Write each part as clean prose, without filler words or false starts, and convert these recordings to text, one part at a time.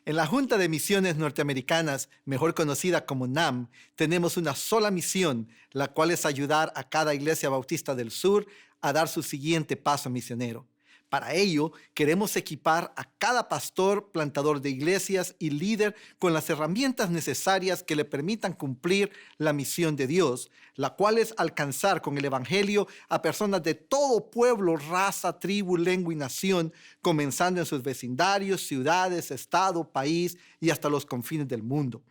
En la Junta de Misiones Norteamericanas, mejor conocida como NAM, tenemos una sola misión, la cual es ayudar a cada iglesia bautista del sur a dar su siguiente paso misionero. Para ello, queremos equipar a cada pastor, plantador de iglesias y líder con las herramientas necesarias que le permitan cumplir la misión de Dios, la cual es alcanzar con el evangelio a personas de todo pueblo, raza, tribu, lengua y nación, comenzando en sus vecindarios, ciudades, estado, país y hasta los confines del mundo.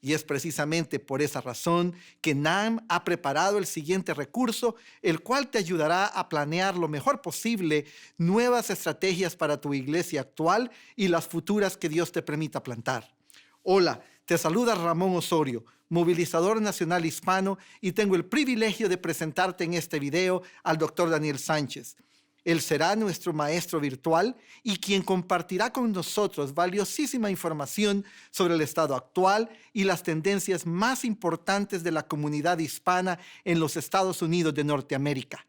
Y es precisamente por esa razón que NAM ha preparado el siguiente recurso, el cual te ayudará a planear lo mejor posible nuevas estrategias para tu iglesia actual y las futuras que Dios te permita plantar. Hola, te saluda Ramón Osorio, movilizador nacional hispano, y tengo el privilegio de presentarte en este video al Dr. Daniel Sánchez. Él será nuestro maestro virtual y quien compartirá con nosotros valiosísima información sobre el estado actual y las tendencias más importantes de la comunidad hispana en los Estados Unidos de Norteamérica.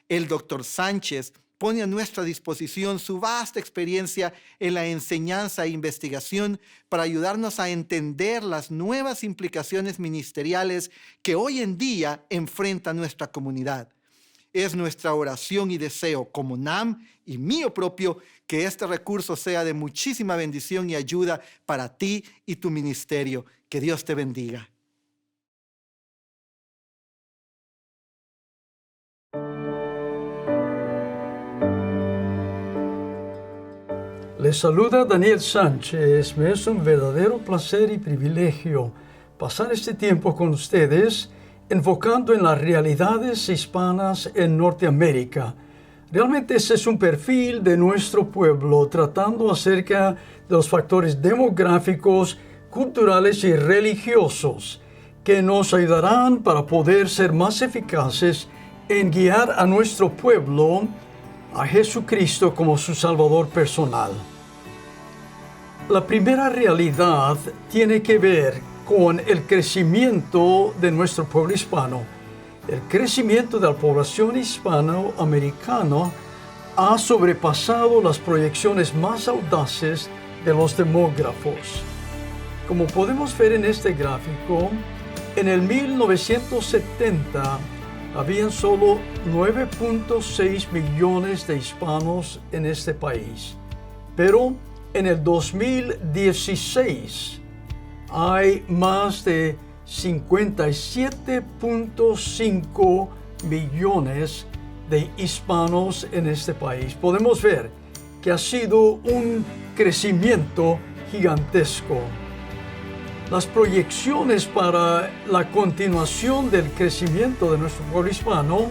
El Dr. Sánchez pone a nuestra disposición su vasta experiencia en la enseñanza e investigación para ayudarnos a entender las nuevas implicaciones ministeriales que hoy en día enfrenta nuestra comunidad. Es nuestra oración y deseo como NAM y mío propio que este recurso sea de muchísima bendición y ayuda para ti y tu ministerio. Que Dios te bendiga. Les saluda Daniel Sánchez. Me es un verdadero placer y privilegio pasar este tiempo con ustedes enfocando en las realidades hispanas en Norteamérica. Realmente ese es un perfil de nuestro pueblo, tratando acerca de los factores demográficos, culturales y religiosos que nos ayudarán para poder ser más eficaces en guiar a nuestro pueblo a Jesucristo como su Salvador personal. La primera realidad tiene que ver con el crecimiento de nuestro pueblo hispano. El crecimiento de la población hispanoamericana ha sobrepasado las proyecciones más audaces de los demógrafos. Como podemos ver en este gráfico, en el 1970 habían solo 9.6 millones de hispanos en este país, pero en el 2016 hay más de 57.5 millones de hispanos en este país. Podemos ver que ha sido un crecimiento gigantesco. Las proyecciones para la continuación del crecimiento de nuestro pueblo hispano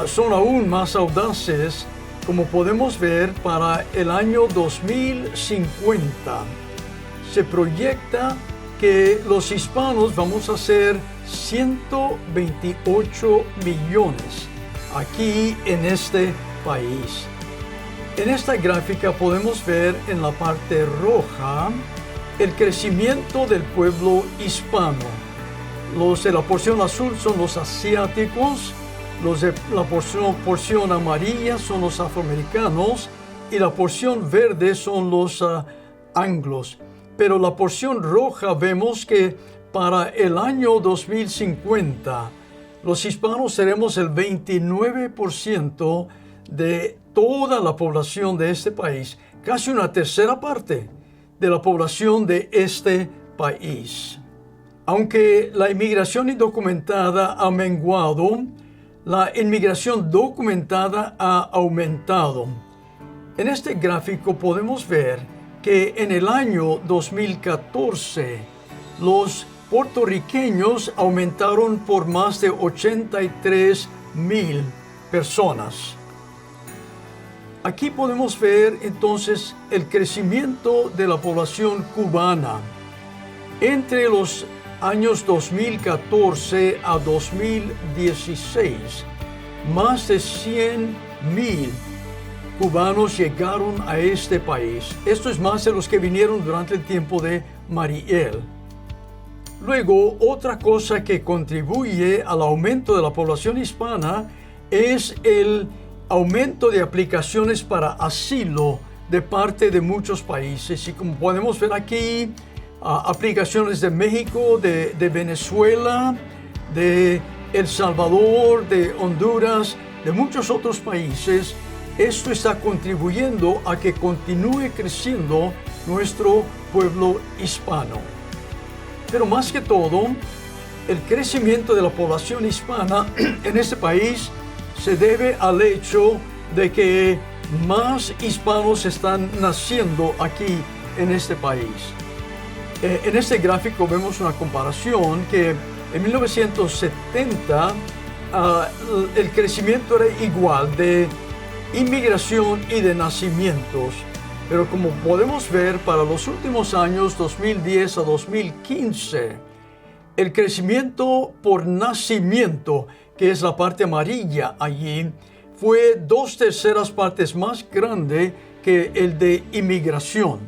son aún más audaces, como podemos ver para el año 2050. Se proyecta que los hispanos vamos a ser 128 millones aquí en este país. En esta gráfica podemos ver en la parte roja el crecimiento del pueblo hispano. Los de la porción azul son los asiáticos, los de la porción amarilla son los afroamericanos y la porción verde son los anglos. Pero la porción roja vemos que para el año 2050 los hispanos seremos el 29% de toda la población de este país, casi una tercera parte de la población de este país. Aunque la inmigración indocumentada ha menguado, la inmigración documentada ha aumentado. En este gráfico podemos ver que en el año 2014 los puertorriqueños aumentaron por más de 83,000 personas. Aquí podemos ver entonces el crecimiento de la población cubana. Entre los años 2014 a 2016, más de 100,000 cubanos llegaron a este país. Esto es más de los que vinieron durante el tiempo de Mariel. Luego, otra cosa que contribuye al aumento de la población hispana es el aumento de aplicaciones para asilo de parte de muchos países. Y como podemos ver aquí, aplicaciones de México, de Venezuela, de El Salvador, de Honduras, de muchos otros países. Esto está contribuyendo a que continúe creciendo nuestro pueblo hispano. Pero más que todo, el crecimiento de la población hispana en este país se debe al hecho de que más hispanos están naciendo aquí en este país. En este gráfico vemos una comparación que en 1970 el crecimiento era igual de inmigración y de nacimientos, pero como podemos ver para los últimos años 2010 a 2015, el crecimiento por nacimiento, que es la parte amarilla allí, fue 2/3 partes más grande que el de inmigración.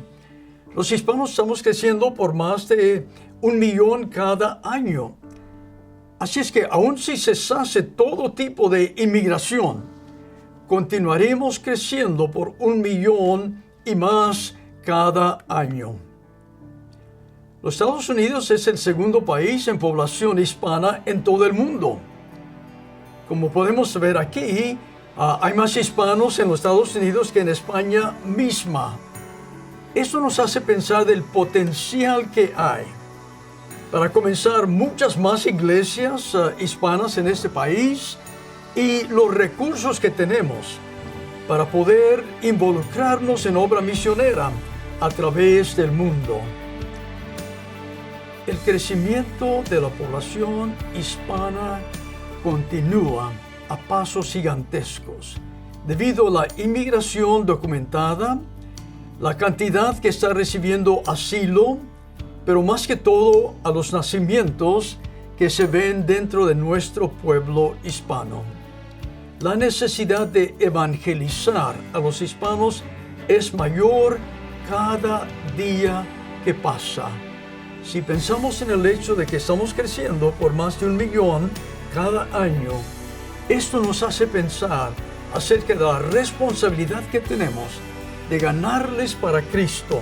Los hispanos estamos creciendo por más de 1 millón cada año. Así es que aun si cesase todo tipo de inmigración, continuaremos creciendo por 1 millón y más cada año. Los Estados Unidos es el segundo país en población hispana en todo el mundo. Como podemos ver aquí, hay más hispanos en los Estados Unidos que en España misma. Esto nos hace pensar del potencial que hay. Para comenzar, muchas más iglesias hispanas en este país y los recursos que tenemos para poder involucrarnos en obra misionera a través del mundo. El crecimiento de la población hispana continúa a pasos gigantescos debido a la inmigración documentada, la cantidad que está recibiendo asilo, pero más que todo a los nacimientos que se ven dentro de nuestro pueblo hispano. La necesidad de evangelizar a los hispanos es mayor cada día que pasa. Si pensamos en el hecho de que estamos creciendo por más de 1 millón cada año, esto nos hace pensar acerca de la responsabilidad que tenemos de ganarles para Cristo,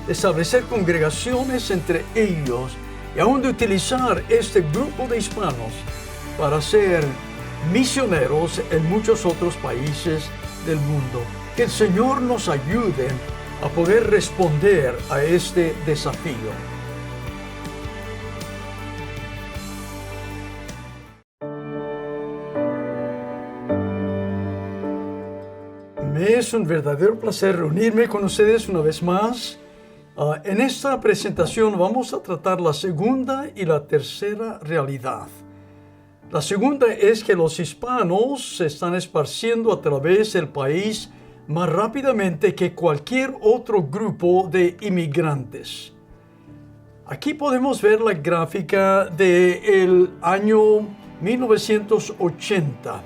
de establecer congregaciones entre ellos y aún de utilizar este grupo de hispanos para ser misioneros en muchos otros países del mundo. Que el Señor nos ayude a poder responder a este desafío. Me es un verdadero placer reunirme con ustedes una vez más. En esta presentación vamos a tratar la segunda y la tercera realidad. La segunda es que los hispanos se están esparciendo a través del país más rápidamente que cualquier otro grupo de inmigrantes. Aquí podemos ver la gráfica del año 1980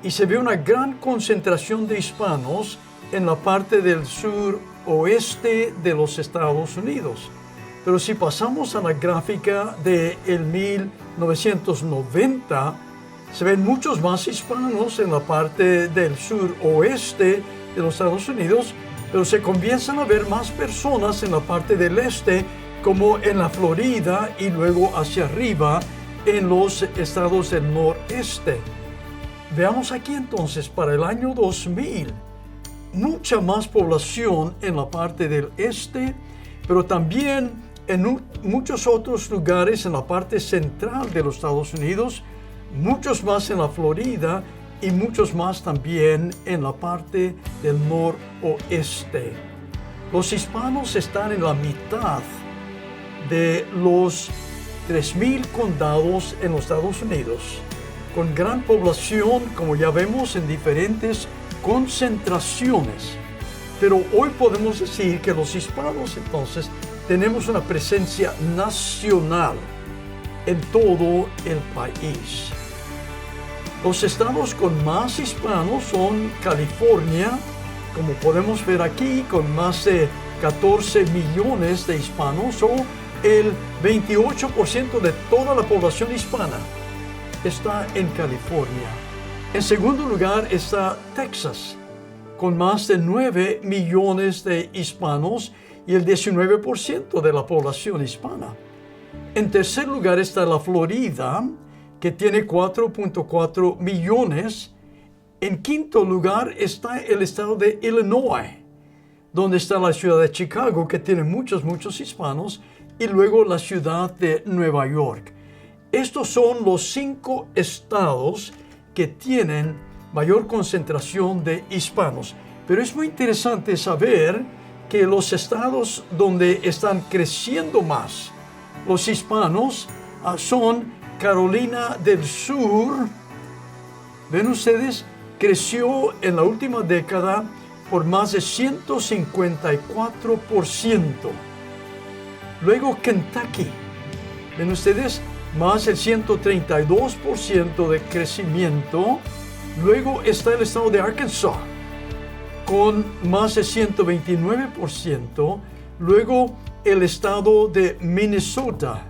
y se ve una gran concentración de hispanos en la parte del suroeste de los Estados Unidos. Pero si pasamos a la gráfica del 1990, se ven muchos más hispanos en la parte del suroeste de los Estados Unidos, pero se comienzan a ver más personas en la parte del este, como en la Florida y luego hacia arriba en los estados del noreste. Veamos aquí entonces, para el año 2000, mucha más población en la parte del este, pero también en muchos otros lugares en la parte central de los Estados Unidos, muchos más en la Florida y muchos más también en la parte del noroeste. Los hispanos están en la mitad de los 3,000 condados en los Estados Unidos, con gran población, como ya vemos, en diferentes concentraciones. Pero hoy podemos decir que los hispanos entonces tenemos una presencia nacional en todo el país. Los estados con más hispanos son California, como podemos ver aquí, con más de 14 millones de hispanos, o el 28% de toda la población hispana está en California. En segundo lugar está Texas, con más de 9 millones de hispanos y el 19% de la población hispana. En tercer lugar está la Florida, que tiene 4.4 millones. En quinto lugar está el estado de Illinois, donde está la ciudad de Chicago, que tiene muchos hispanos, y luego la ciudad de Nueva York. Estos son los 5 estados que tienen mayor concentración de hispanos. Pero es muy interesante saber que los estados donde están creciendo más los hispanos son Carolina del Sur. ¿Ven ustedes? Creció en la última década por más de 154%. Luego Kentucky. ¿Ven ustedes? Más del 132% de crecimiento. Luego está el estado de Arkansas, con más de 129%. Luego el estado de Minnesota,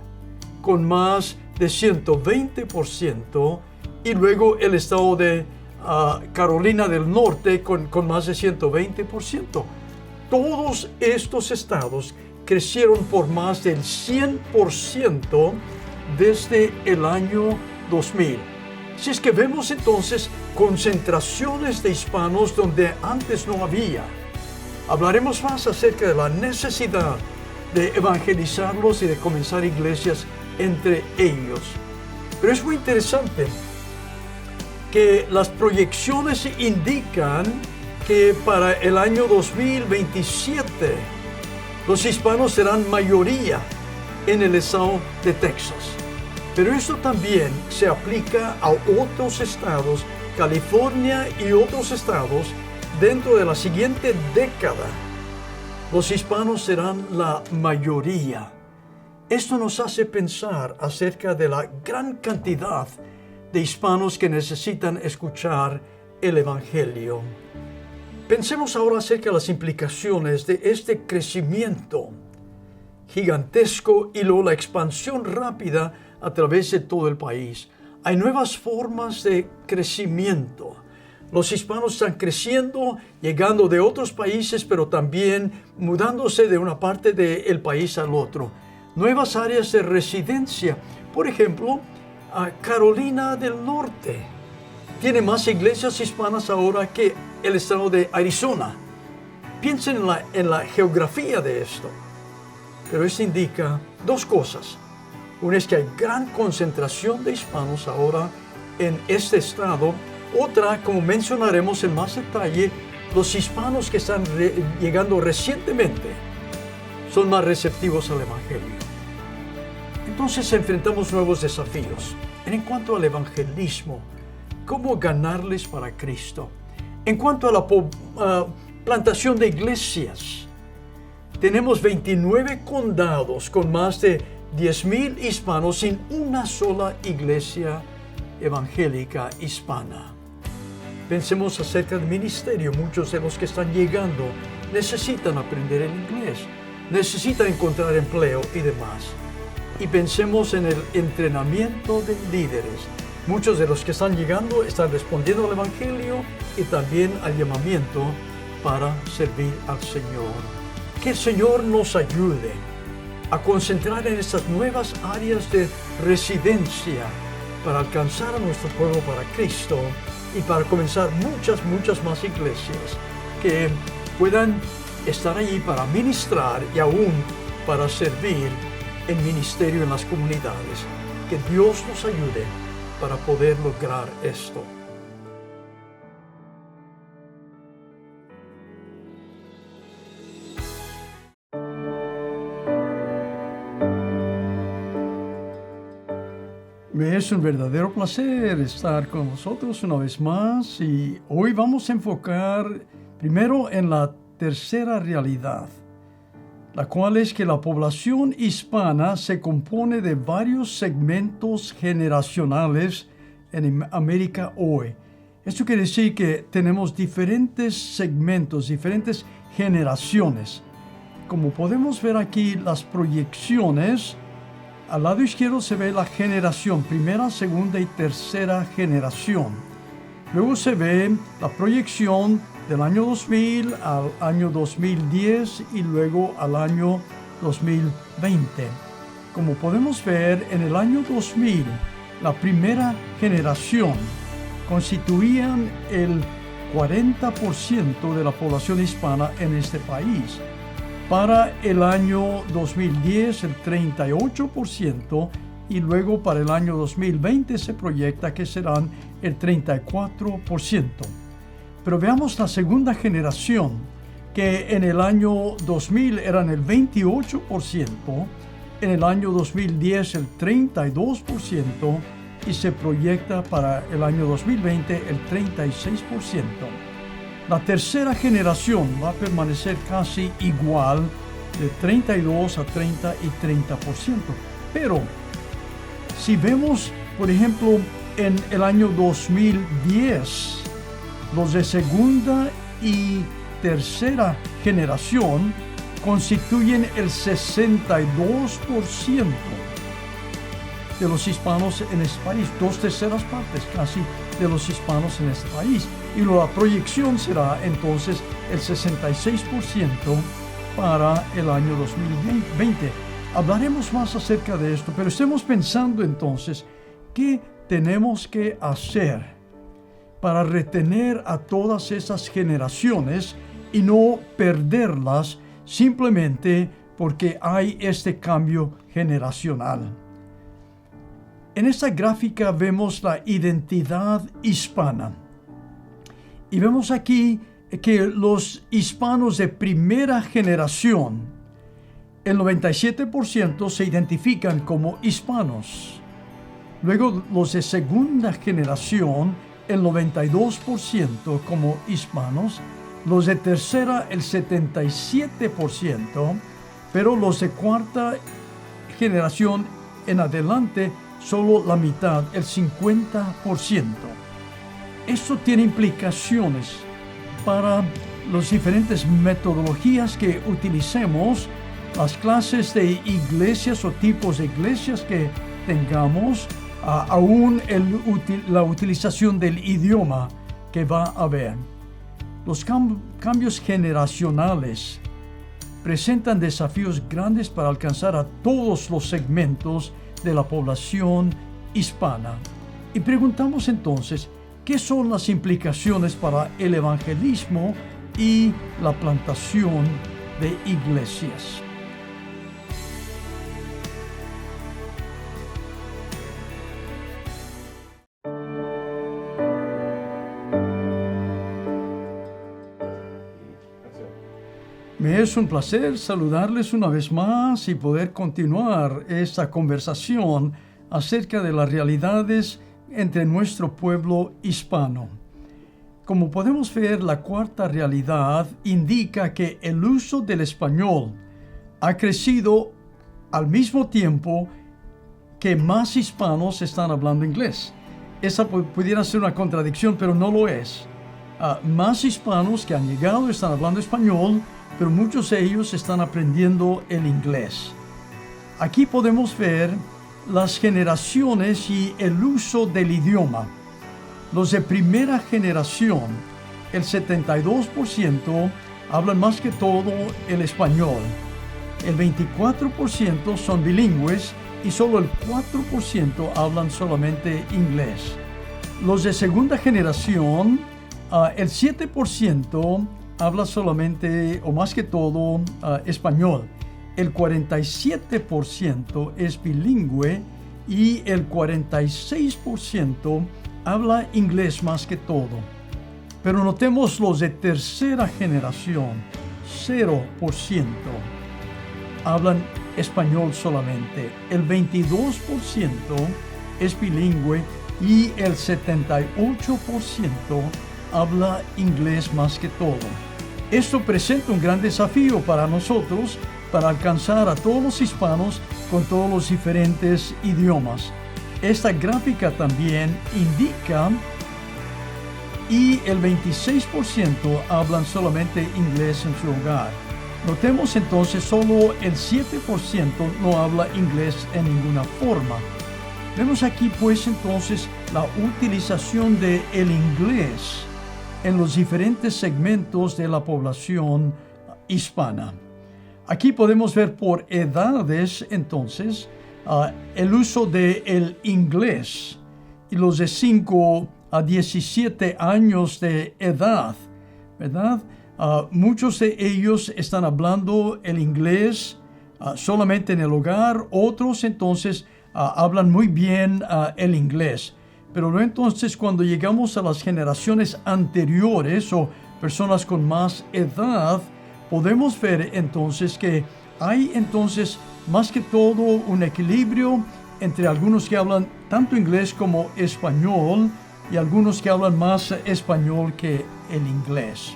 con más de 120%. Y luego el estado de Carolina del Norte, con más de 120%. Todos estos estados crecieron por más del 100% desde el año 2000. Si es que vemos entonces concentraciones de hispanos donde antes no había. Hablaremos más acerca de la necesidad de evangelizarlos y de comenzar iglesias entre ellos. Pero es muy interesante que las proyecciones indican que para el año 2027 los hispanos serán mayoría en el estado de Texas. Pero esto también se aplica a otros estados, California y otros estados. Dentro de la siguiente década, los hispanos serán la mayoría. Esto nos hace pensar acerca de la gran cantidad de hispanos que necesitan escuchar el Evangelio. Pensemos ahora acerca de las implicaciones de este crecimiento gigantesco y luego la expansión rápida a través de todo el país. Hay nuevas formas de crecimiento. Los hispanos están creciendo, llegando de otros países, pero también mudándose de una parte del país al otro. Nuevas áreas de residencia. Por ejemplo, Carolina del Norte tiene más iglesias hispanas ahora que el estado de Arizona. Piensen en la geografía de esto. Pero esto indica dos cosas. Una es que hay gran concentración de hispanos ahora en este estado. Otra, como mencionaremos en más detalle, los hispanos que están llegando recientemente son más receptivos al Evangelio. Entonces enfrentamos nuevos desafíos. En cuanto al evangelismo, ¿cómo ganarles para Cristo? En cuanto a la plantación de iglesias, tenemos 29 condados con más de 10,000 hispanos sin una sola iglesia evangélica hispana. Pensemos acerca del ministerio. Muchos de los que están llegando necesitan aprender el inglés, necesitan encontrar empleo y demás. Y pensemos en el entrenamiento de líderes. Muchos de los que están llegando están respondiendo al Evangelio y también al llamamiento para servir al Señor. Que el Señor nos ayude a concentrar en estas nuevas áreas de residencia para alcanzar a nuestro pueblo para Cristo y para comenzar muchas más iglesias que puedan estar allí para ministrar y aún para servir en ministerio en las comunidades. Que Dios nos ayude para poder lograr esto. Me es un verdadero placer estar con vosotros una vez más y hoy vamos a enfocar primero en la tercera realidad, la cual es que la población hispana se compone de varios segmentos generacionales en América hoy. Esto quiere decir que tenemos diferentes segmentos, diferentes generaciones. Como podemos ver aquí las proyecciones, al lado izquierdo se ve la generación, primera, segunda y tercera generación. Luego se ve la proyección del año 2000 al año 2010 y luego al año 2020. Como podemos ver, en el año 2000, la primera generación constituían el 40% de la población hispana en este país. Para el año 2010, el 38%, y luego para el año 2020 se proyecta que serán el 34%. Pero veamos la segunda generación, que en el año 2000 eran el 28%, en el año 2010 el 32%, y se proyecta para el año 2020 el 36%. La tercera generación va a permanecer casi igual, de 32 a 30 y 30%. Pero si vemos, por ejemplo, en el año 2010, los de segunda y tercera generación constituyen el 62% de los hispanos en este país, 2/3 partes casi de los hispanos en este país. Y la proyección será entonces el 66% para el año 2020. Hablaremos más acerca de esto, pero estemos pensando entonces, ¿qué tenemos que hacer para retener a todas esas generaciones y no perderlas simplemente porque hay este cambio generacional? En esta gráfica vemos la identidad hispana. Y vemos aquí que los hispanos de primera generación, el 97% se identifican como hispanos. Luego los de segunda generación, el 92% como hispanos. Los de tercera, el 77%. Pero los de cuarta generación en adelante, solo la mitad, el 50%. Esto tiene implicaciones para las diferentes metodologías que utilicemos, las clases de iglesias o tipos de iglesias que tengamos, aún la utilización del idioma que va a haber. Los cambios generacionales presentan desafíos grandes para alcanzar a todos los segmentos de la población hispana. Y preguntamos entonces, ¿qué son las implicaciones para el evangelismo y la plantación de iglesias? Me es un placer saludarles una vez más y poder continuar esta conversación acerca de las realidades entre nuestro pueblo hispano. Como podemos ver, la cuarta realidad indica que el uso del español ha crecido al mismo tiempo que más hispanos están hablando inglés. Esa pudiera ser una contradicción, pero no lo es. Más hispanos que han llegado están hablando español, pero muchos de ellos están aprendiendo el inglés. Aquí podemos ver las generaciones y el uso del idioma. Los de primera generación, el 72% hablan más que todo el español. El 24% son bilingües y solo el 4% hablan solamente inglés. Los de segunda generación, el 7% habla solamente o más que todo español. El 47% es bilingüe y el 46% habla inglés más que todo. Pero notemos los de tercera generación, 0% hablan español solamente. El 22% es bilingüe y el 78% habla inglés más que todo. Esto presenta un gran desafío para nosotros para alcanzar a todos los hispanos con todos los diferentes idiomas. Esta gráfica también indica y el 26% hablan solamente inglés en su hogar. Notemos entonces solo el 7% no habla inglés en ninguna forma. Vemos aquí pues entonces la utilización del inglés en los diferentes segmentos de la población hispana. Aquí podemos ver por edades, entonces, el uso del inglés y los de 5 a 17 años de edad, ¿verdad? Muchos de ellos están hablando el inglés solamente en el hogar, otros entonces hablan muy bien el inglés. Pero luego entonces cuando llegamos a las generaciones anteriores o personas con más edad, podemos ver entonces que hay entonces más que todo un equilibrio entre algunos que hablan tanto inglés como español y algunos que hablan más español que el inglés.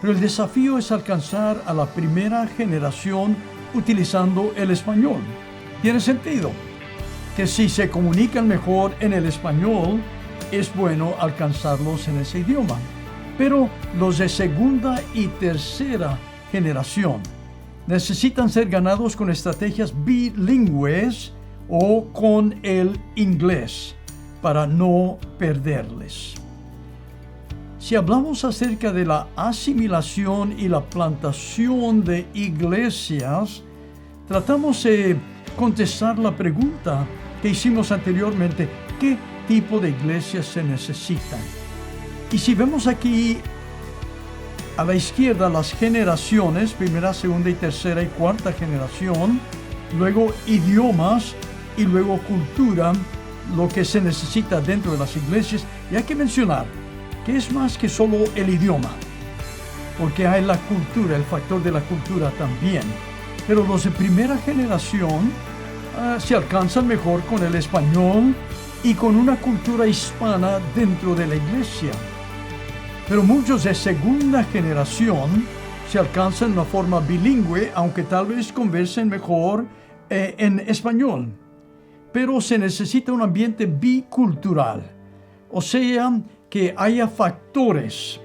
Pero el desafío es alcanzar a la primera generación utilizando el español. Tiene sentido que si se comunican mejor en el español, es bueno alcanzarlos en ese idioma. Pero los de segunda y tercera generación necesitan ser ganados con estrategias bilingües o con el inglés para no perderles. Si hablamos acerca de la asimilación y la plantación de iglesias, tratamos de contestar la pregunta que hicimos anteriormente: ¿qué tipo de iglesias se necesitan? Y si vemos aquí a la izquierda las generaciones, primera, segunda y tercera y cuarta generación, luego idiomas y luego cultura, lo que se necesita dentro de las iglesias, y hay que mencionar que es más que solo el idioma, porque hay la cultura, el factor de la cultura también. Pero los de primera generación se alcanzan mejor con el español y con una cultura hispana dentro de la iglesia. Pero muchos de segunda generación se alcanzan de una forma bilingüe, aunque tal vez conversen mejor en español. Pero se necesita un ambiente bicultural, o sea, que haya factores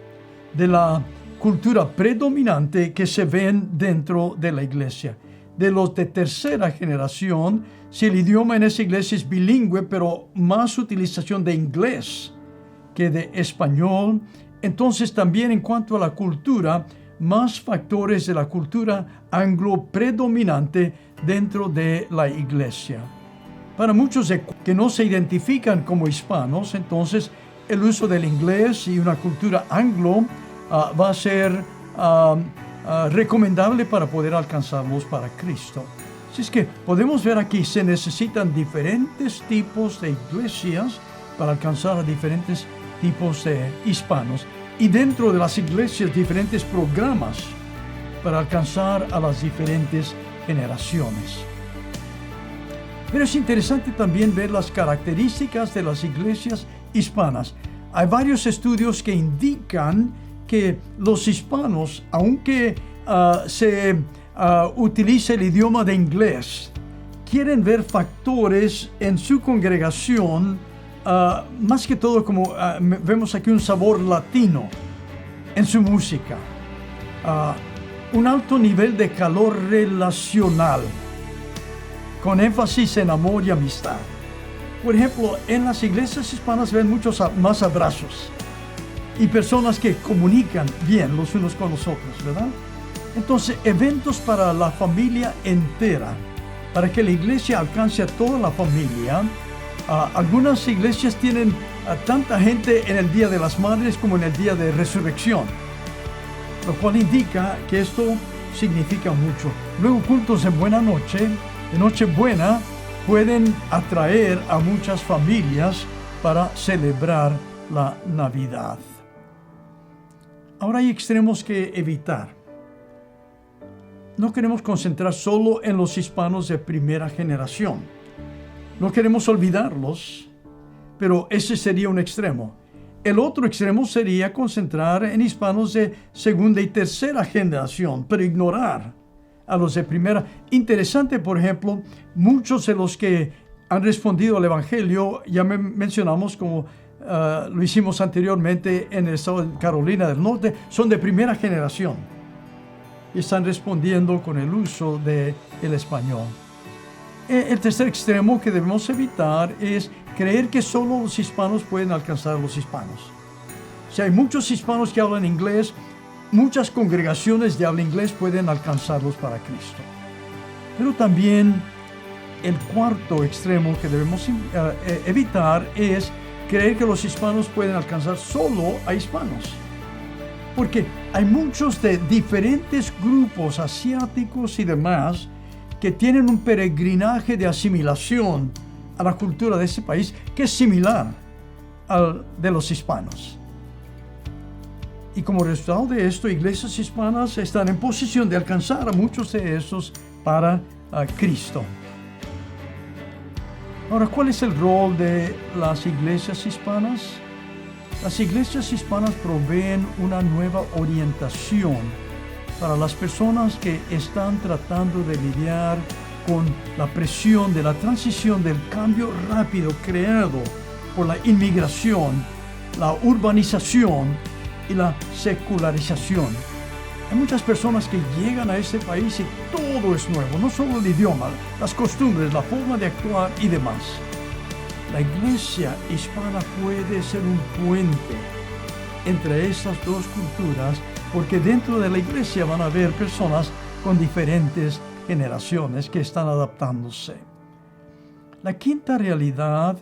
de la cultura predominante que se ven dentro de la iglesia. De los de tercera generación, si el idioma en esa iglesia es bilingüe, pero más utilización de inglés que de español, entonces también en cuanto a la cultura, más factores de la cultura anglo predominante dentro de la iglesia. Para muchos que no se identifican como hispanos, entonces el uso del inglés y una cultura anglo va a ser recomendable para poder alcanzarlos para Cristo. Así es que podemos ver aquí, se necesitan diferentes tipos de iglesias para alcanzar a diferentes tipos de hispanos, y dentro de las iglesias diferentes programas para alcanzar a las diferentes generaciones. Pero es interesante también ver las características de las iglesias hispanas. Hay varios estudios que indican que los hispanos, aunque se utilice el idioma de inglés, quieren ver factores en su congregación, más que todo como vemos aquí, un sabor latino en su música, un alto nivel de calor relacional, con énfasis en amor y amistad. Por ejemplo, en las iglesias hispanas ven muchos más abrazos y personas que comunican bien los unos con los otros, ¿verdad? Entonces, eventos para la familia entera, para que la iglesia alcance a toda la familia. Algunas iglesias tienen tanta gente en el Día de las Madres como en el Día de Resurrección, lo cual indica que esto significa mucho. Luego, cultos de buena noche, de Nochebuena, pueden atraer a muchas familias para celebrar la Navidad. Ahora hay extremos que evitar. No queremos concentrar solo en los hispanos de primera generación. No queremos olvidarlos, pero ese sería un extremo. El otro extremo sería concentrar en hispanos de segunda y tercera generación, pero ignorar a los de primera. Interesante, por ejemplo, muchos de los que han respondido al Evangelio, ya mencionamos como lo hicimos anteriormente en el estado de Carolina del Norte, son de primera generación y están respondiendo con el uso del español. El tercer extremo que debemos evitar es creer que solo los hispanos pueden alcanzar a los hispanos. Si hay muchos hispanos que hablan inglés, muchas congregaciones de habla inglés pueden alcanzarlos para Cristo. Pero también el cuarto extremo que debemos evitar es creer que los hispanos pueden alcanzar solo a hispanos. Porque hay muchos de diferentes grupos asiáticos y demás que tienen un peregrinaje de asimilación a la cultura de ese país que es similar al de los hispanos. Y como resultado de esto, iglesias hispanas están en posición de alcanzar a muchos de estos para Cristo. Ahora, ¿cuál es el rol de las iglesias hispanas? Las iglesias hispanas proveen una nueva orientación para las personas que están tratando de lidiar con la presión de la transición del cambio rápido creado por la inmigración, la urbanización y la secularización. Hay muchas personas que llegan a este país y todo es nuevo, no solo el idioma, las costumbres, la forma de actuar y demás. La iglesia hispana puede ser un puente entre estas dos culturas, porque dentro de la iglesia van a haber personas con diferentes generaciones que están adaptándose. La quinta realidad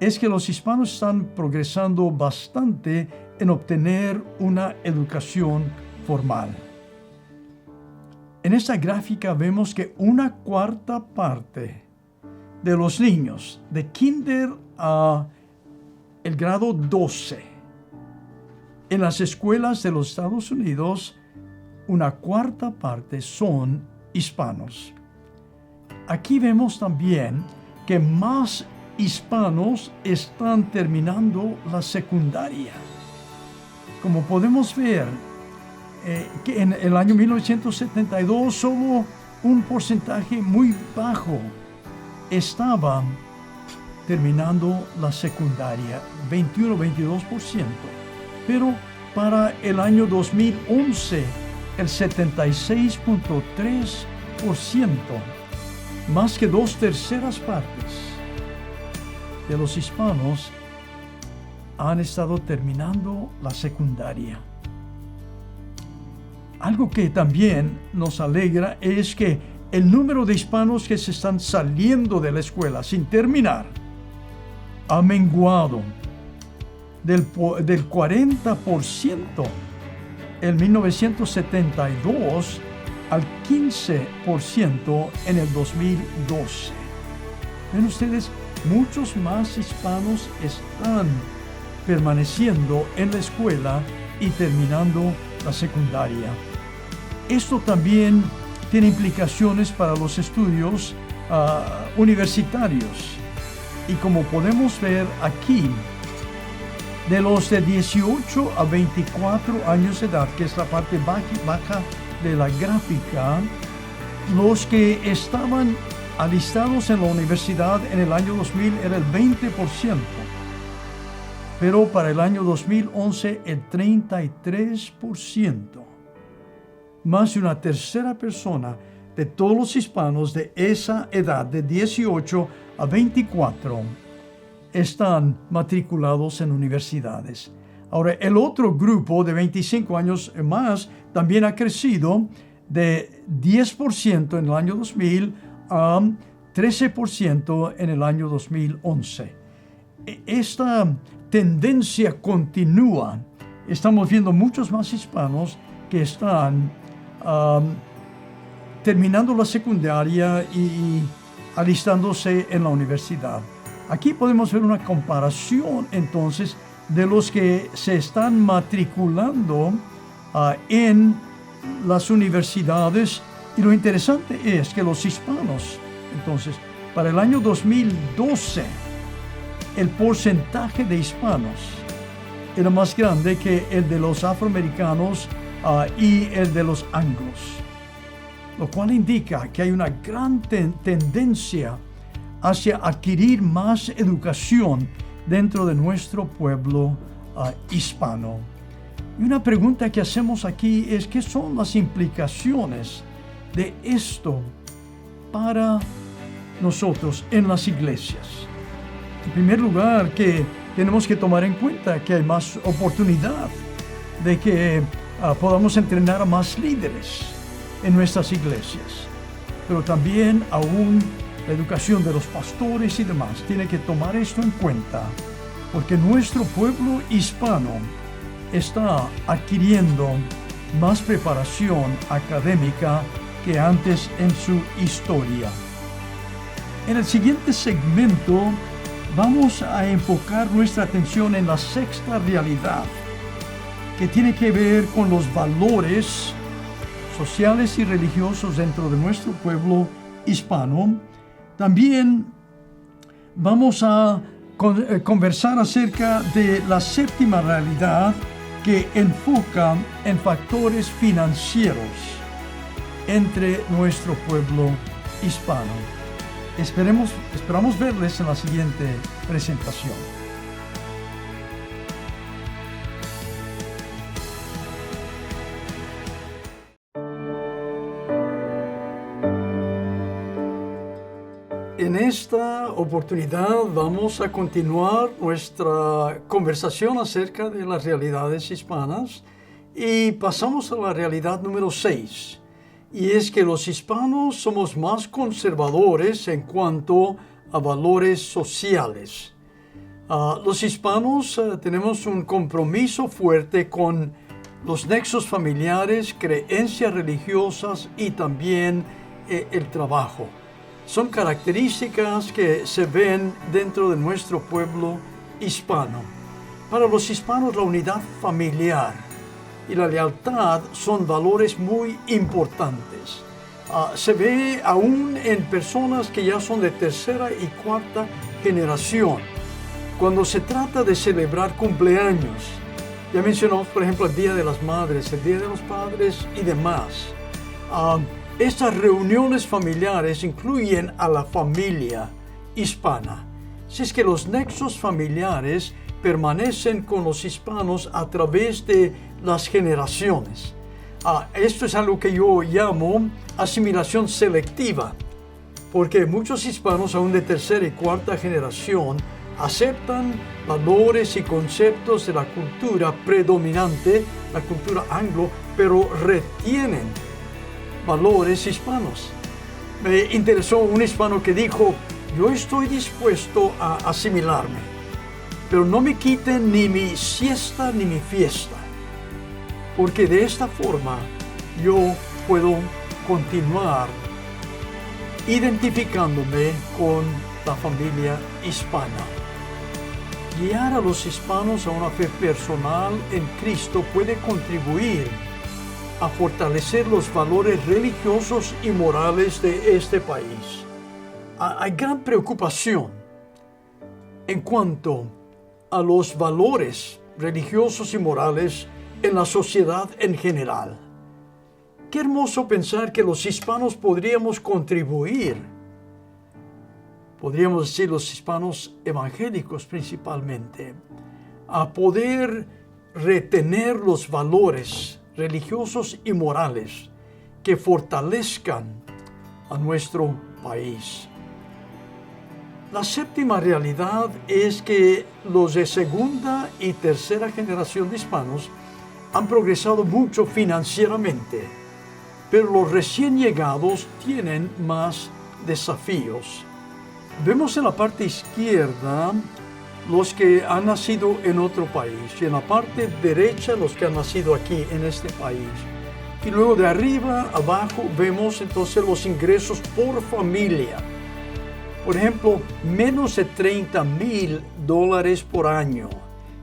es que los hispanos están progresando bastante en obtener una educación formal. En esta gráfica vemos que una cuarta parte de los niños de kinder a el grado 12 en las escuelas de los Estados Unidos, una cuarta parte son hispanos. Aquí vemos también que más hispanos están terminando la secundaria. Como podemos ver, que en el año 1972 solo un porcentaje muy bajo estaba terminando la secundaria, 21-22%. Pero para el año 2011, el 76.3%, más que 2/3 partes de los hispanos han estado terminando la secundaria. Algo que también nos alegra es que el número de hispanos que se están saliendo de la escuela sin terminar ha menguado del 40% en 1972 al 15% en el 2012. Ven ustedes, muchos más hispanos están permaneciendo en la escuela y terminando la secundaria. Esto también tiene implicaciones para los estudios universitarios. Y como podemos ver aquí, de los de 18 a 24 años de edad, que es la parte baja de la gráfica, los que estaban alistados en la universidad en el año 2000 era el 20%. Pero para el año 2011 el 33%. Más de una tercera persona de todos los hispanos de esa edad, de 18 a 24, están matriculados en universidades. Ahora, el otro grupo de 25 años más también ha crecido de 10% en el año 2000 a 13% en el año 2011. Esta tendencia continúa. Estamos viendo muchos más hispanos que están terminando la secundaria y alistándose en la universidad. Aquí podemos ver una comparación entonces de los que se están matriculando en las universidades, y lo interesante es que los hispanos, entonces, para el año 2012, el porcentaje de hispanos era más grande que el de los afroamericanos y el de los anglos, lo cual indica que hay una gran tendencia hacia adquirir más educación dentro de nuestro pueblo hispano. Y una pregunta que hacemos aquí es: ¿qué son las implicaciones de esto para nosotros en las iglesias? En primer lugar, que tenemos que tomar en cuenta que hay más oportunidad de que podamos entrenar a más líderes en nuestras iglesias. Pero también aún la educación de los pastores y demás tiene que tomar esto en cuenta, porque nuestro pueblo hispano está adquiriendo más preparación académica que antes en su historia. En el siguiente segmento vamos a enfocar nuestra atención en la sexta realidad, que tiene que ver con los valores sociales y religiosos dentro de nuestro pueblo hispano. También vamos a conversar acerca de la séptima realidad, que enfoca en factores financieros entre nuestro pueblo hispano. Esperamos verles en la siguiente presentación. En esta oportunidad vamos a continuar nuestra conversación acerca de las realidades hispanas y pasamos a la realidad número 6. Y es que los hispanos somos más conservadores en cuanto a valores sociales. Los hispanos tenemos un compromiso fuerte con los nexos familiares, creencias religiosas y también el trabajo. Son características que se ven dentro de nuestro pueblo hispano. Para los hispanos, la unidad familiar y la lealtad son valores muy importantes. Se ve aún en personas que ya son de tercera y cuarta generación. Cuando se trata de celebrar cumpleaños, ya mencionamos, por ejemplo, el Día de las Madres, el Día de los Padres y demás. Estas reuniones familiares incluyen a la familia hispana. Si es que los nexos familiares permanecen con los hispanos a través de las generaciones. Esto es algo que yo llamo asimilación selectiva, porque muchos hispanos, aún de tercera y cuarta generación, aceptan valores y conceptos de la cultura predominante, la cultura anglo, pero retienen valores hispanos. Me interesó un hispano que dijo: yo estoy dispuesto a asimilarme, pero no me quiten ni mi siesta ni mi fiesta, porque de esta forma yo puedo continuar identificándome con la familia hispana. Guiar a los hispanos a una fe personal en Cristo puede contribuir a fortalecer los valores religiosos y morales de este país. Hay gran preocupación en cuanto a los valores religiosos y morales en la sociedad en general. Qué hermoso pensar que los hispanos podríamos contribuir, podríamos decir los hispanos evangélicos principalmente, a poder retener los valores religiosos y morales que fortalezcan a nuestro país. La séptima realidad es que los de segunda y tercera generación de hispanos han progresado mucho financieramente, pero los recién llegados tienen más desafíos. Vemos en la parte izquierda los que han nacido en otro país y en la parte derecha los que han nacido aquí en este país. Y luego de arriba abajo vemos entonces los ingresos por familia. Por ejemplo, menos de $30,000 por año.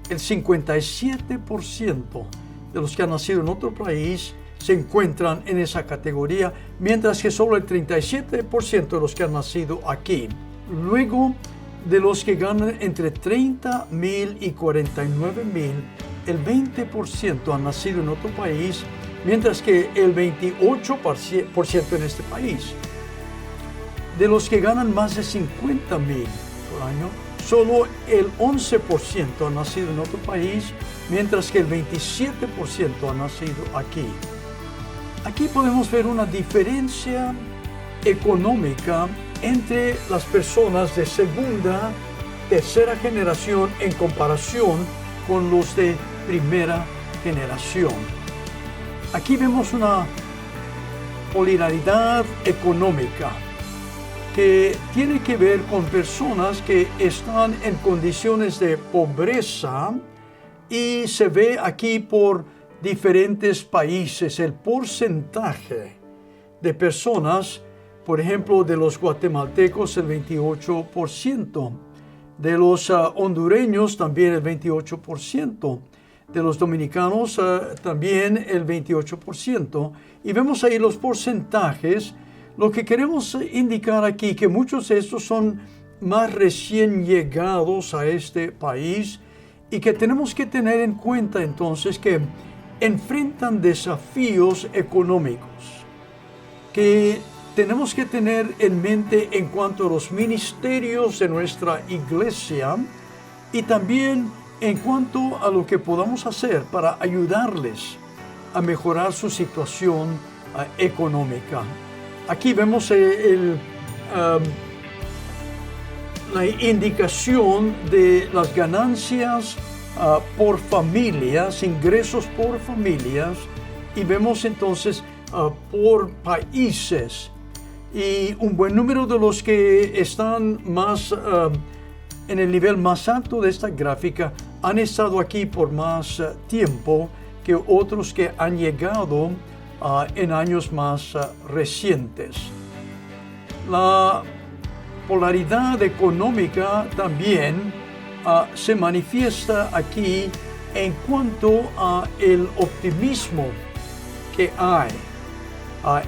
El 57% de los que han nacido en otro país se encuentran en esa categoría, mientras que solo el 37% de los que han nacido aquí. Luego, de los que ganan entre $30,000 y $49,000, el 20% han nacido en otro país, mientras que el 28% en este país. De los que ganan más de $50,000 por año, solo el 11% han nacido en otro país, mientras que el 27% han nacido aquí. Aquí podemos ver una diferencia económica entre las personas de segunda tercera generación en comparación con los de primera generación. Aquí vemos una polaridad económica que tiene que ver con personas que están en condiciones de pobreza, y se ve aquí por diferentes países el porcentaje de personas, por ejemplo, de los guatemaltecos el 28%, de los hondureños también el 28%, de los dominicanos también el 28%, y vemos ahí los porcentajes. Lo que queremos indicar aquí que muchos de estos son más recién llegados a este país, y que tenemos que tener en cuenta entonces que enfrentan desafíos económicos que tenemos que tener en mente en cuanto a los ministerios de nuestra iglesia, y también en cuanto a lo que podamos hacer para ayudarles a mejorar su situación económica. Aquí vemos la indicación de las ganancias por familias, ingresos por familias, y vemos entonces por países. Y un buen número de los que están más en el nivel más alto de esta gráfica han estado aquí por más tiempo que otros que han llegado en años más recientes. La polaridad económica también se manifiesta aquí en cuanto a el optimismo que hay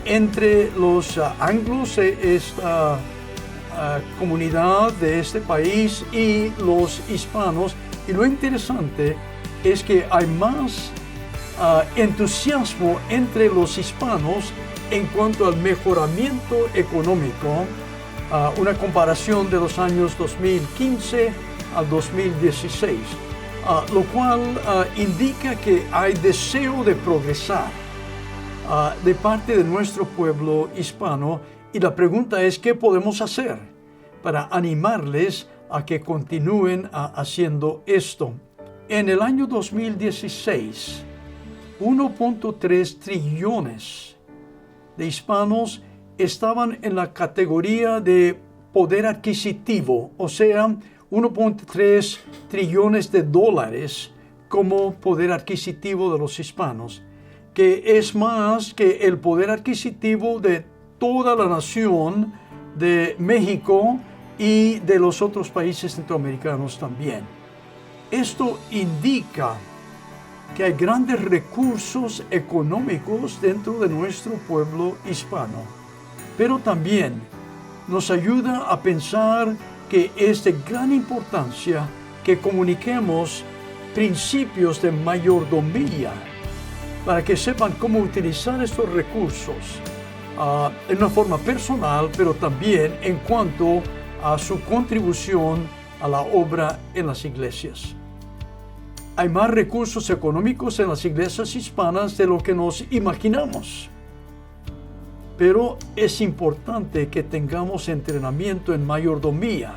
entre los anglos, esta comunidad de este país, y los hispanos. Y lo interesante es que hay más entusiasmo entre los hispanos en cuanto al mejoramiento económico, una comparación de los años 2015 al 2016, lo cual indica que hay deseo de progresar de parte de nuestro pueblo hispano. Y la pregunta es, ¿qué podemos hacer para animarles a que continúen haciendo esto? En el año 2016, 1.3 trillones de hispanos estaban en la categoría de poder adquisitivo, o sea, 1.3 trillones de dólares como poder adquisitivo de los hispanos, que es más que el poder adquisitivo de toda la nación de México y de los otros países centroamericanos también. Esto indica que hay grandes recursos económicos dentro de nuestro pueblo hispano, pero también nos ayuda a pensar que es de gran importancia que comuniquemos principios de mayordomía para que sepan cómo utilizar estos recursos en una forma personal, pero también en cuanto a su contribución a la obra en las iglesias. Hay más recursos económicos en las iglesias hispanas de lo que nos imaginamos, pero es importante que tengamos entrenamiento en mayordomía,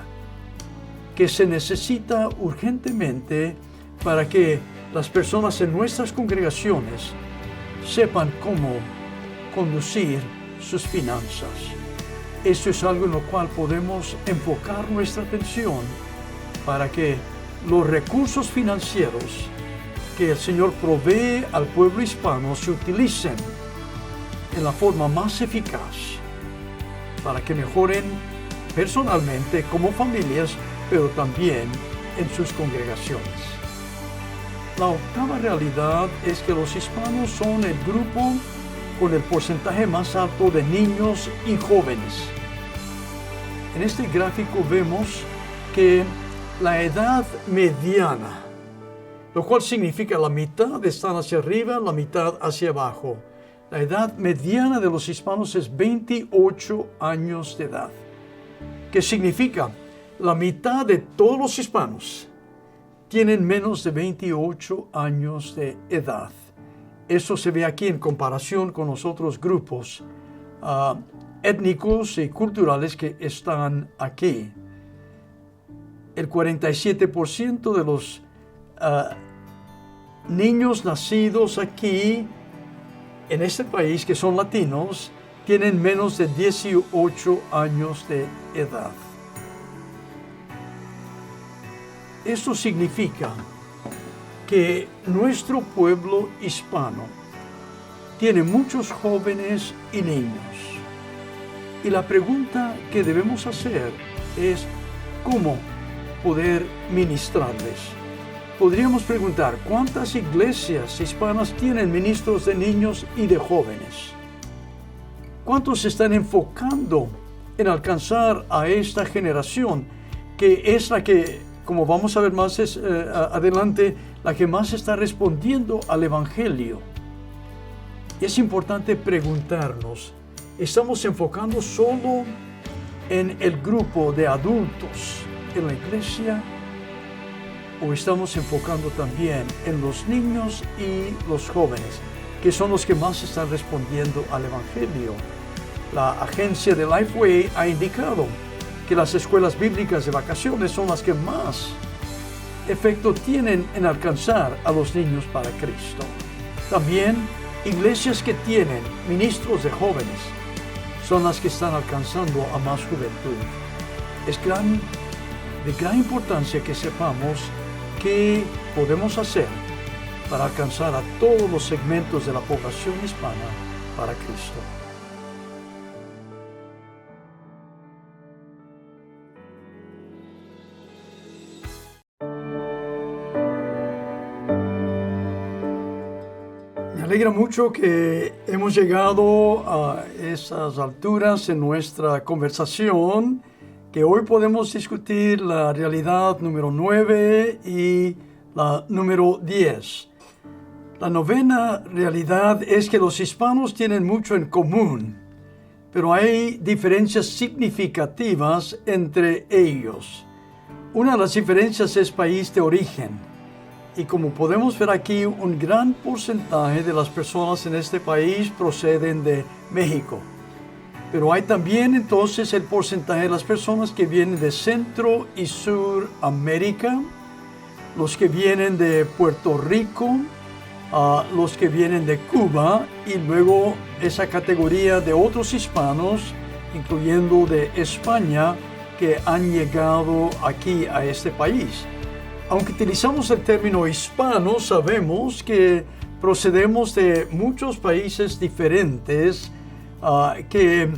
que se necesita urgentemente para que las personas en nuestras congregaciones sepan cómo conducir sus finanzas. Esto es algo en lo cual podemos enfocar nuestra atención para que los recursos financieros que el Señor provee al pueblo hispano se utilicen en la forma más eficaz para que mejoren personalmente como familias, pero también en sus congregaciones. La octava realidad es que los hispanos son el grupo con el porcentaje más alto de niños y jóvenes. En este gráfico vemos que la edad mediana, lo cual significa la mitad están hacia arriba, la mitad hacia abajo. La edad mediana de los hispanos es 28 años de edad, que significa la mitad de todos los hispanos tienen menos de 28 años de edad. Eso se ve aquí en comparación con los otros grupos étnicos y culturales que están aquí. el 47% de los niños nacidos aquí en este país, que son latinos, tienen menos de 18 años de edad. Esto significa que nuestro pueblo hispano tiene muchos jóvenes y niños. Y la pregunta que debemos hacer es cómo poder ministrarles. Podríamos preguntar, ¿cuántas iglesias hispanas tienen ministros de niños y de jóvenes? ¿Cuántos se están enfocando en alcanzar a esta generación, que es la que, como vamos a ver más adelante, la que más está respondiendo al Evangelio? Es importante preguntarnos, ¿estamos enfocando solo en el grupo de adultos en la iglesia? ¿O estamos enfocando también en los niños y los jóvenes, que son los que más están respondiendo al Evangelio? La agencia de Lifeway ha indicado que las escuelas bíblicas de vacaciones son las que más efecto tienen en alcanzar a los niños para Cristo. También iglesias que tienen ministros de jóvenes son las que están alcanzando a más juventud. Es de gran importancia que sepamos qué podemos hacer para alcanzar a todos los segmentos de la población hispana para Cristo. Me alegra mucho que hemos llegado a esas alturas en nuestra conversación, que hoy podemos discutir la realidad número 9 y la número 10. La novena realidad es que los hispanos tienen mucho en común, pero hay diferencias significativas entre ellos. Una de las diferencias es país de origen. Y como podemos ver aquí, un gran porcentaje de las personas en este país proceden de México. Pero hay también entonces el porcentaje de las personas que vienen de Centro y Suramérica, los que vienen de Puerto Rico, los que vienen de Cuba, y luego esa categoría de otros hispanos, incluyendo de España, que han llegado aquí a este país. Aunque utilizamos el término hispano, sabemos que procedemos de muchos países diferentes que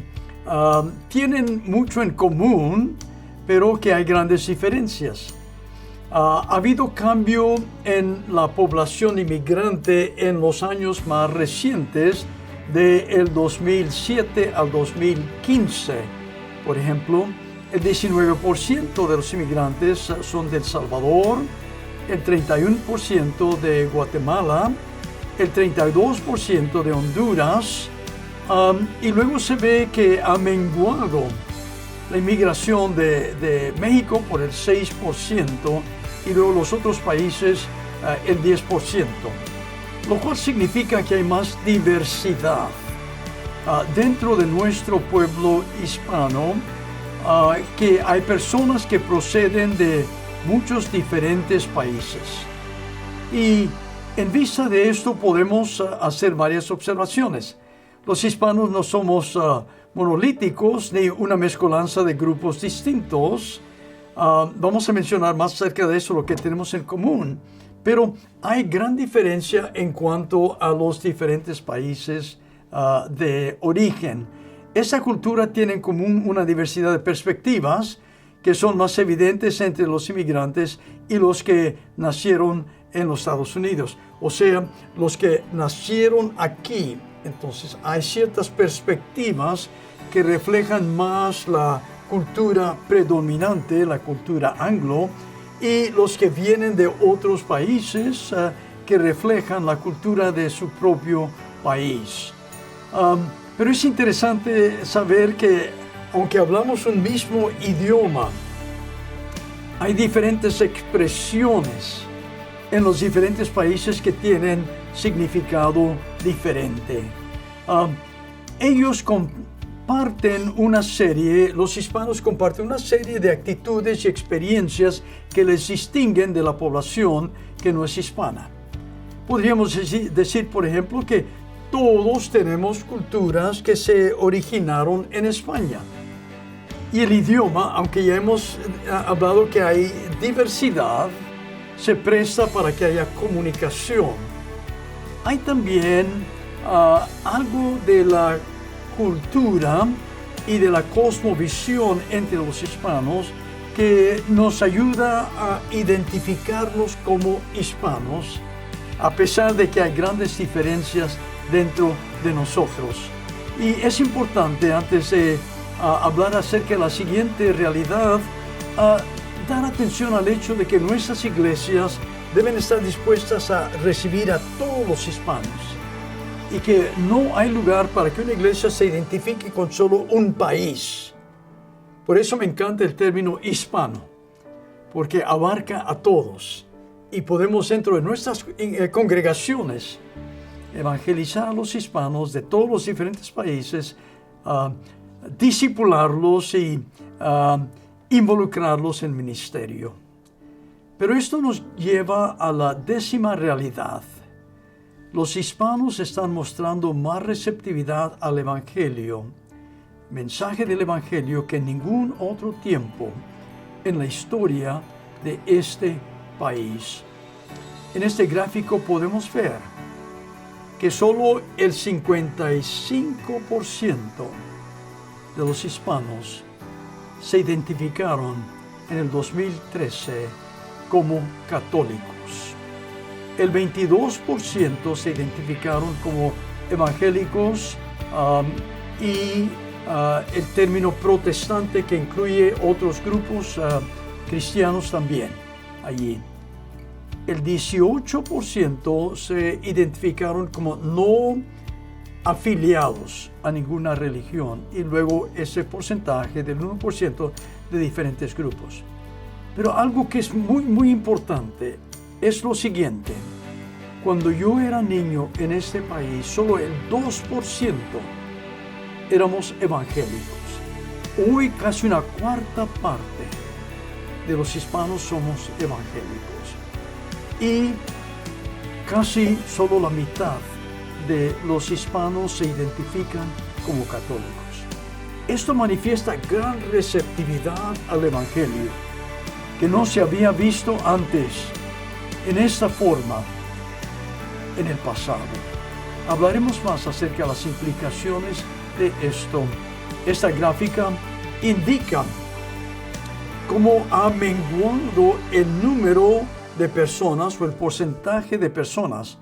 tienen mucho en común, pero que hay grandes diferencias. Ha habido cambio en la población inmigrante en los años más recientes, del 2007 al 2015. Por ejemplo, el 19% de los inmigrantes son de El Salvador, el 31% de Guatemala, el 32% de Honduras, y luego se ve que ha menguado la inmigración de México por el 6%, y luego los otros países el 10%, lo cual significa que hay más diversidad dentro de nuestro pueblo hispano, que hay personas que proceden de muchos diferentes países. Y en vista de esto podemos hacer varias observaciones. Los hispanos no somos monolíticos ni una mezcolanza de grupos distintos. Vamos a mencionar más acerca de eso, lo que tenemos en común. Pero hay gran diferencia en cuanto a los diferentes países de origen. Esa cultura tiene en común una diversidad de perspectivas que son más evidentes entre los inmigrantes y los que nacieron en los Estados Unidos. O sea, los que nacieron aquí. Entonces, hay ciertas perspectivas que reflejan más la cultura predominante, la cultura anglo, y los que vienen de otros países que reflejan la cultura de su propio país. Pero es interesante saber que, aunque hablamos un mismo idioma, hay diferentes expresiones en los diferentes países que tienen significado diferente. Ellos los hispanos comparten una serie de actitudes y experiencias que les distinguen de la población que no es hispana. Podríamos decir, por ejemplo, que todos tenemos culturas que se originaron en España. Y el idioma, aunque ya hemos hablado que hay diversidad, se presta para que haya comunicación. Hay también algo de la cultura y de la cosmovisión entre los hispanos que nos ayuda a identificarnos como hispanos, a pesar de que hay grandes diferencias dentro de nosotros. Y es importante, antes de hablar acerca de la siguiente realidad, dar atención al hecho de que nuestras iglesias deben estar dispuestas a recibir a todos los hispanos y que no hay lugar para que una iglesia se identifique con solo un país. Por eso me encanta el término hispano, porque abarca a todos y podemos dentro de nuestras congregaciones evangelizar a los hispanos de todos los diferentes países, discipularlos y involucrarlos en ministerio. Pero esto nos lleva a la 10ª realidad. Los hispanos están mostrando más receptividad al Evangelio, mensaje del Evangelio, que en ningún otro tiempo en la historia de este país. En este gráfico podemos ver que solo el 55% de los hispanos se identificaron en el 2013 como católicos. El 22% se identificaron como evangélicos y el término protestante, que incluye otros grupos cristianos también allí. El 18% se identificaron como no afiliados a ninguna religión, y luego ese porcentaje del 1% de diferentes grupos. Pero algo que es muy importante es lo siguiente: cuando yo era niño en este país, solo el 2% éramos evangélicos. Hoy casi una cuarta parte de los hispanos somos evangélicos y casi solo la mitad de los hispanos se identifican como católicos. Esto manifiesta gran receptividad al Evangelio que no se había visto antes en esta forma en el pasado. Hablaremos más acerca de las implicaciones de esto. Esta gráfica indica cómo ha menguado el número de personas o el porcentaje de personas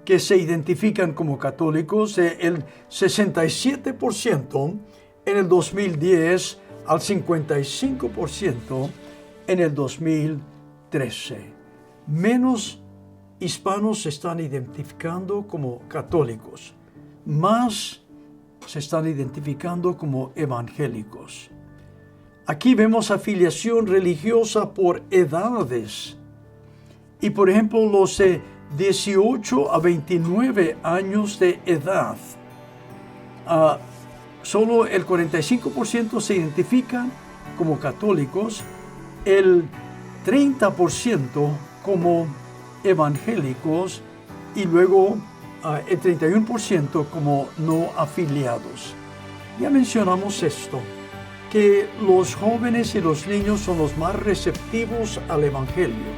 que se identifican como católicos, el 67% en el 2010 al 55% en el 2013. Menos hispanos se están identificando como católicos, más se están identificando como evangélicos. Aquí vemos afiliación religiosa por edades. Y por ejemplo, los 18 a 29 años de edad, solo el 45% se identifican como católicos, el 30% como evangélicos y luego el 31% como no afiliados. Ya mencionamos esto, que los jóvenes y los niños son los más receptivos al Evangelio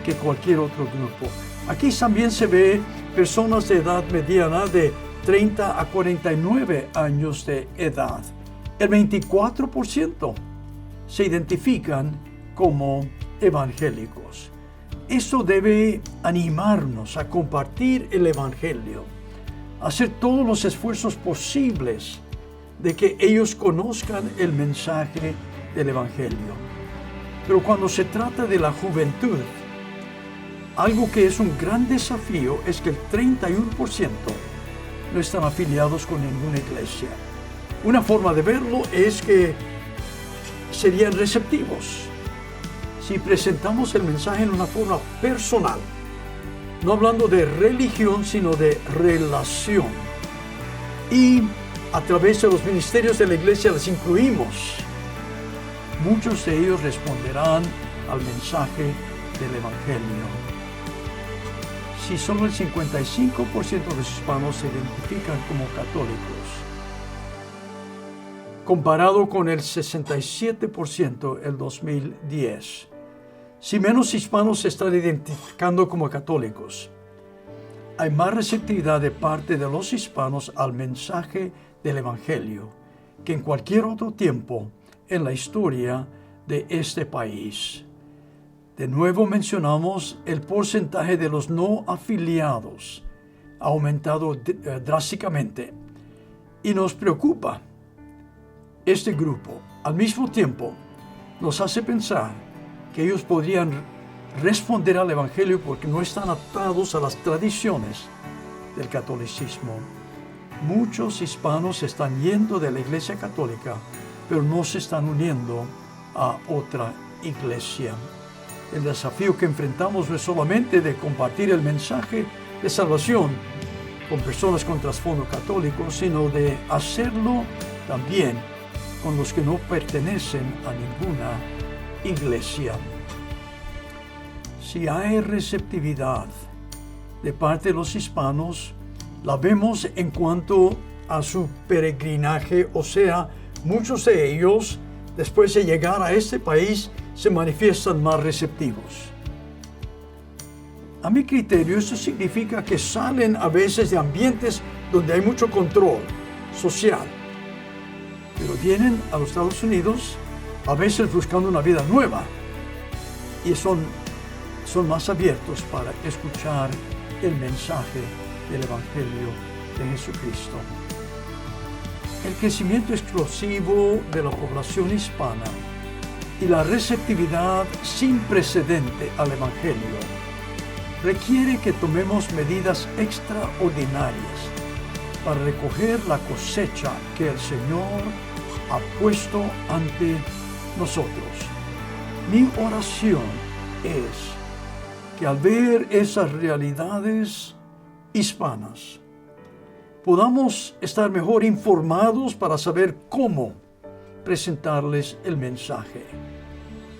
que cualquier otro grupo. Aquí también se ve personas de edad mediana de 30 a 49 años de edad. El 24% se identifican como evangélicos. Esto debe animarnos a compartir el Evangelio, a hacer todos los esfuerzos posibles de que ellos conozcan el mensaje del Evangelio. Pero cuando se trata de la juventud, algo que es un gran desafío es que el 31% no están afiliados con ninguna iglesia. Una forma de verlo es que serían receptivos si presentamos el mensaje en una forma personal, no hablando de religión, sino de relación. Y a través de los ministerios de la iglesia les incluimos. Muchos de ellos responderán al mensaje del Evangelio. Si solo el 55% de los hispanos se identifican como católicos, comparado con el 67% en 2010, si menos hispanos se están identificando como católicos, hay más receptividad de parte de los hispanos al mensaje del Evangelio que en cualquier otro tiempo en la historia de este país. De nuevo mencionamos el porcentaje de los no afiliados ha aumentado drásticamente y nos preocupa. Este grupo, al mismo tiempo, nos hace pensar que ellos podrían responder al Evangelio porque no están atados a las tradiciones del catolicismo. Muchos hispanos están yendo de la Iglesia Católica, pero no se están uniendo a otra iglesia. El desafío que enfrentamos no es solamente de compartir el mensaje de salvación con personas con trasfondo católico, sino de hacerlo también con los que no pertenecen a ninguna iglesia. Si hay receptividad de parte de los hispanos, la vemos en cuanto a su peregrinaje, o sea, muchos de ellos, después de llegar a este país, se manifiestan más receptivos. A mi criterio, eso significa que salen a veces de ambientes donde hay mucho control social, pero vienen a los Estados Unidos a veces buscando una vida nueva y son más abiertos para escuchar el mensaje del Evangelio de Jesucristo. El crecimiento explosivo de la población hispana y la receptividad sin precedente al Evangelio requiere que tomemos medidas extraordinarias para recoger la cosecha que el Señor ha puesto ante nosotros. Mi oración es que al ver esas realidades hispanas, podamos estar mejor informados para saber cómo presentarles el mensaje,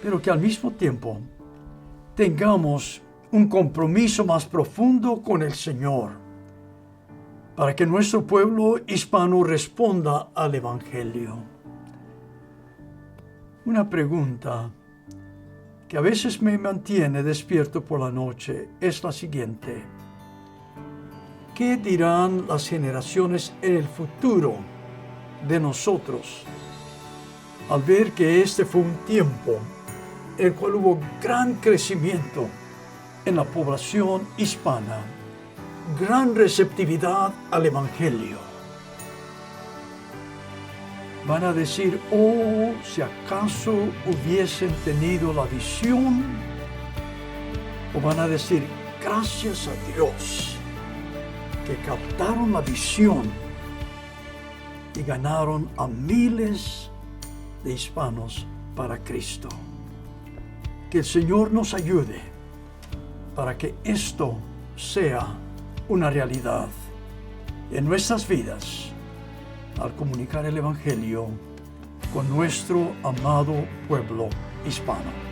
pero que al mismo tiempo tengamos un compromiso más profundo con el Señor, para que nuestro pueblo hispano responda al Evangelio. Una pregunta que a veces me mantiene despierto por la noche es la siguiente: ¿qué dirán las generaciones en el futuro de nosotros al ver que este fue un tiempo en el cual hubo gran crecimiento en la población hispana, gran receptividad al Evangelio? Van a decir: oh, si acaso hubiesen tenido la visión, o van a decir: gracias a Dios que captaron la visión y ganaron a miles de hispanos para Cristo. Que el Señor nos ayude para que esto sea una realidad en nuestras vidas al comunicar el Evangelio con nuestro amado pueblo hispano.